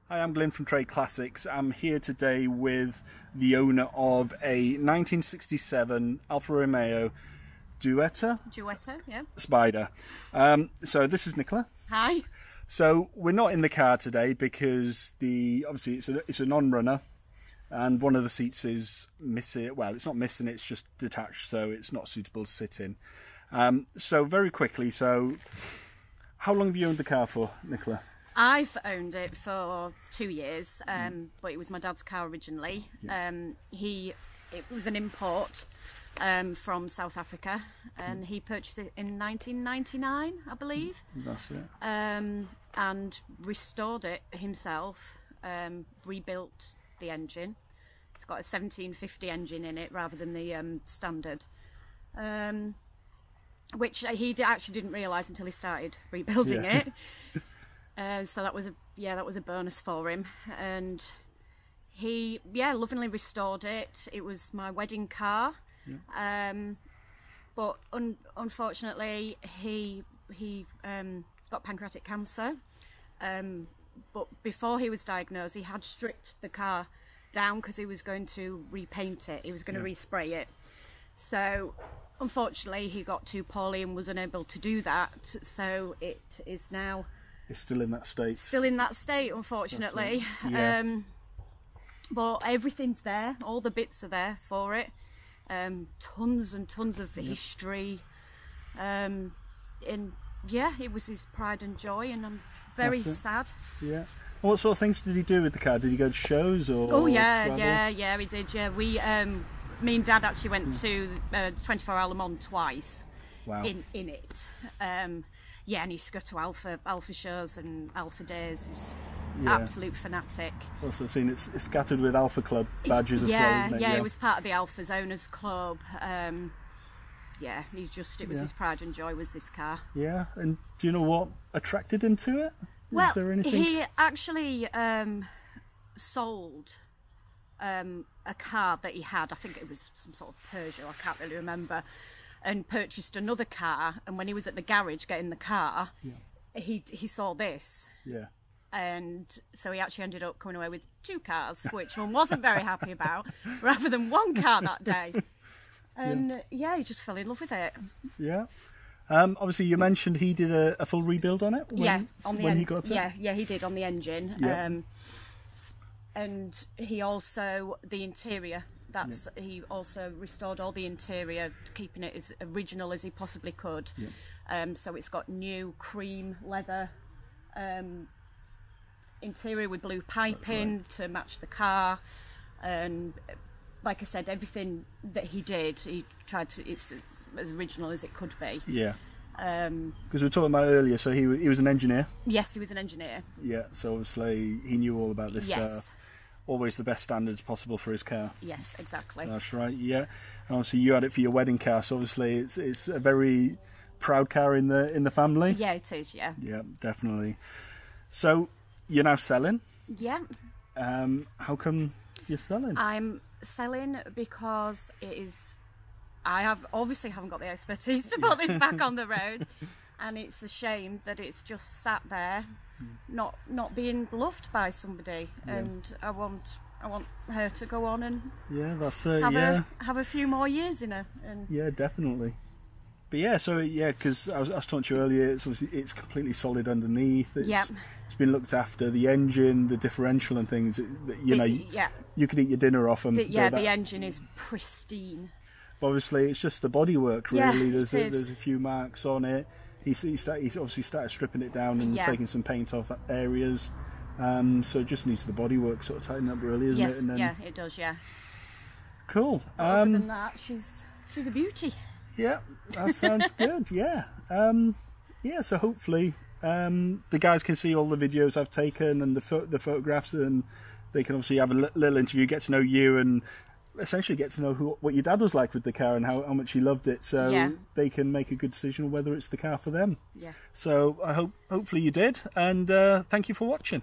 Hi, I'm Glyn from Trade Classics. I'm here today with the owner of a 1967 Alfa Romeo Duetto? Duetto, yeah. Spider. So this is Nikola. Hi. So we're not in the car today because obviously it's a non-runner, and one of the seats is missing. Well, it's not missing; it's just detached, so it's not suitable to sit in. So very quickly, how long have you owned the car for, Nikola? I've owned it for 2 years, but it was my dad's car originally. Yeah. It was an import from South Africa, and he purchased it in 1999, I believe. That's it. And restored it himself, rebuilt the engine. It's got a 1750 engine in it rather than the standard, which he actually didn't realise until he started rebuilding it. So that was a bonus for him, and he lovingly restored it. It was my wedding car, but unfortunately he got pancreatic cancer. But before he was diagnosed, he had stripped the car down because he was going to repaint it. He was going to respray it. So unfortunately he got too poorly and was unable to do that. So it is now. It's still in that state. Still in that state, unfortunately. Yeah. But everything's there. All the bits are there for it. Tons and tons of history. And yeah, it was his pride and joy, and I'm very sad. Yeah. And what sort of things did he do with the car? Did he go to shows or? Oh yeah, travel? yeah, he did. Yeah, me and Dad actually went to 24 Hour Le Mans twice. Wow. In it. Yeah, and he used to go to Alfa shows and Alfa days. He was absolute fanatic. Also seen it's scattered with Alfa Club badges as well, isn't it? Yeah, he was part of the Alfa's owners club. Yeah, it was his pride and joy was this car. Yeah, and do you know what attracted him to it? Well, is there anything? He actually sold a car that he had. I think it was some sort of Peugeot, I can't really remember. And purchased another car, and when he was at the garage getting the car, he saw this. Yeah. And so he actually ended up coming away with 2 cars, which one wasn't very happy about, rather than 1 car that day. And he just fell in love with it. Yeah. Obviously, you mentioned he did a full rebuild on it. When he got it. Yeah, he did on the engine. Yeah. And he also the interior. He also restored all the interior, keeping it as original as he possibly could. Yeah. So it's got new cream leather interior with blue piping to match the car, and like I said, everything that he did, he tried to. It's as original as it could be. Yeah. Because we were talking about earlier, so he was an engineer. Yes, he was an engineer. Yeah, so obviously he knew all about this stuff. Always the best standards possible for his car. Yes, exactly. That's right. Yeah, and obviously you had it for your wedding car, so obviously it's a very proud car in the family. Yeah, it is. Yeah. Yeah, definitely. So you're now selling. Yeah. How come you're selling? I'm selling because I obviously haven't got the expertise to put this back on the road, and it's a shame that it's just sat there. Not being loved by somebody, and I want her to go on and have a few more years in her. And yeah, definitely. But yeah, so yeah, because I was talking to you earlier, it's completely solid underneath. It's been looked after. The engine, the differential, and things. You could eat your dinner off them. The engine is pristine. But obviously, it's just the bodywork. Really, there's a few marks on it. He's obviously started stripping it down and taking some paint off areas, so it just needs the bodywork sort of tightened up, really, isn't it? And then, yeah, it does. Yeah. Cool. Other than that, she's a beauty. Yeah, that sounds good. Yeah. So hopefully the guys can see all the videos I've taken and the photographs, and they can obviously have a little interview, get to know you, and essentially get to know what your dad was like with the car and how much he loved it, so they can make a good decision whether it's the car for them. Yeah. So I hopefully you did, and thank you for watching.